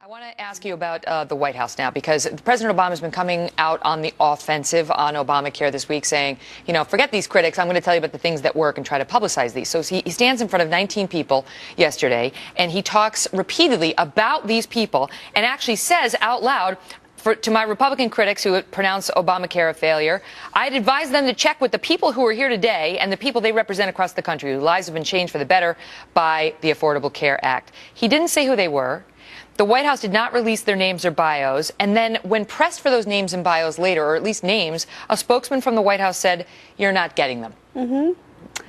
I want to ask you about the White House now, because President Obama has been coming out on the offensive on Obamacare this week, saying, you know, forget these critics. I'm going to tell you about the things that work and try to publicize these. So he stands in front of 19 people yesterday, and he talks repeatedly about these people and actually says out loud, to my Republican critics who pronounce Obamacare a failure, I'd advise them to check with the people who are here today and the people they represent across the country whose lives have been changed for the better by the Affordable Care Act. He didn't say who they were. The White House did not release their names or bios. And then when pressed for those names and bios later, or at least names, a spokesman from the White House said, you're not getting them. Mm-hmm.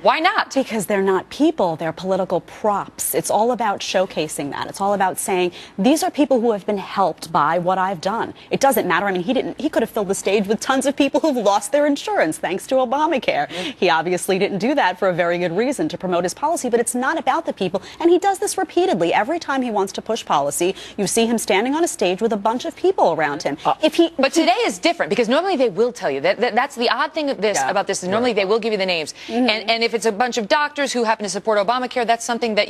Why not? Because they're not people, they're political props. It's all about showcasing that. It's all about saying, these are people who have been helped by what I've done. It doesn't matter. I mean, he could have filled the stage with tons of people who've lost their insurance thanks to Obamacare. He obviously didn't do that for a very good reason, to promote his policy, but it's not about the people. And he does this repeatedly. Every time he wants to push policy, you see him standing on a stage with a bunch of people around him. But today is different, because normally they will tell you. That's the odd thing about this. Is normally they will give you the names. Mm-hmm. And if it's a bunch of doctors who happen to support Obamacare, that's something that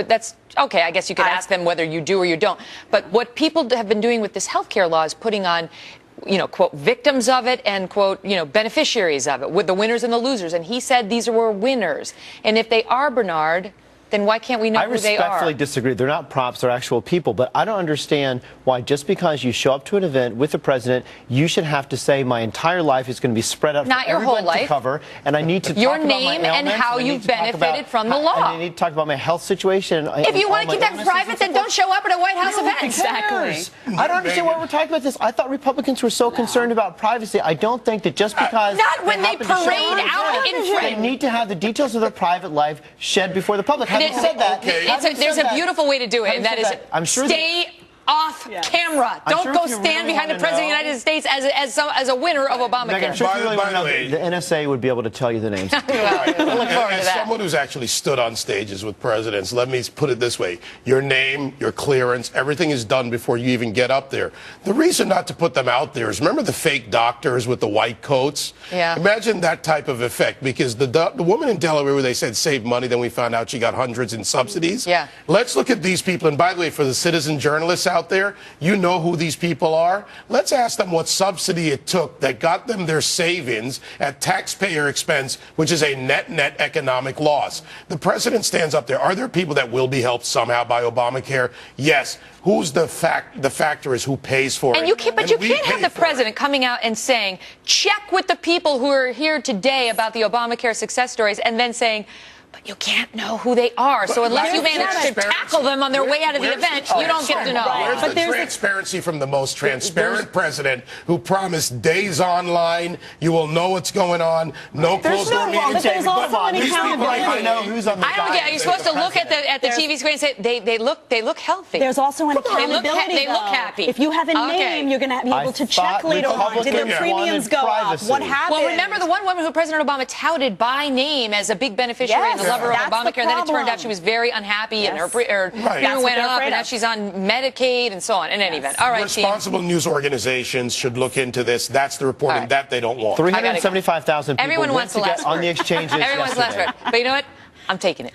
that's okay. I guess you could ask them whether you do or you don't. But what people have been doing with this health care law is putting on, you know, quote, victims of it and, quote, you know, beneficiaries of it, with the winners and the losers. And he said these were winners. And if they are, Bernard, then why can't we know who they are? I respectfully disagree. They're not props, they're actual people. But I don't understand why just because you show up to an event with the president, you should have to say my entire life is going to be spread out not for your whole everyone life. To cover. And I need to your talk about my name and how you've benefited from the law. And I need to talk about my health situation. If you want to keep that private, then don't show up at a White House event. Exactly. I don't understand why we're talking about this. I thought Republicans were so concerned about privacy. I don't think that just because not when they parade out in front. They need to have the details of their private life shed before the public. Having said that, there's a beautiful way to do it, and that is stay off camera. Don't go stand behind the President of the United States as a winner of Obamacare. By the way, the NSA would be able to tell you the names. Well, I look forward to that. Someone who's actually stood on stages with presidents, let me put it this way. Your name, your clearance, everything is done before you even get up there. The reason not to put them out there is, remember the fake doctors with the white coats? Yeah. Imagine that type of effect, because the woman in Delaware where they said save money, then we found out she got hundreds in subsidies. Yeah. Let's look at these people. And by the way, for the citizen journalists out there, you know who these people are. Let's ask them what subsidy it took that got them their savings at taxpayer expense, which is a net economic loss. The president stands up there. Are there people that will be helped somehow by Obamacare? Yes. Who's the factor is who pays for it. And you can't have the president coming out and saying, check with the people who are here today about the Obamacare success stories, and then saying, but you can't know who they are. So unless you manage to tackle them on their way out of the event, you don't get to know. Where's the transparency from the most transparent president who promised days online, you will know what's going on, no closed door meetings? But there's also an accountability. I know who's on the I don't get. You're supposed to look at the TV screen and say they look healthy. There's also an accountability. They look happy. If you have a name, you're going to be able to check later on. Did the premiums go up? What happened? Well, remember the one woman who President Obama touted by name as a big beneficiary and the lover of Obamacare, and then it turned out she was very unhappy, and her premium went up, and now she's on Medicaid and so on. In any event, all right. Responsible news organizations should look into this. That's the reporting that they don't want. 375,000 people Everyone wants went the to get last on word. the exchanges. Everyone's last word. But you know what? I'm taking it.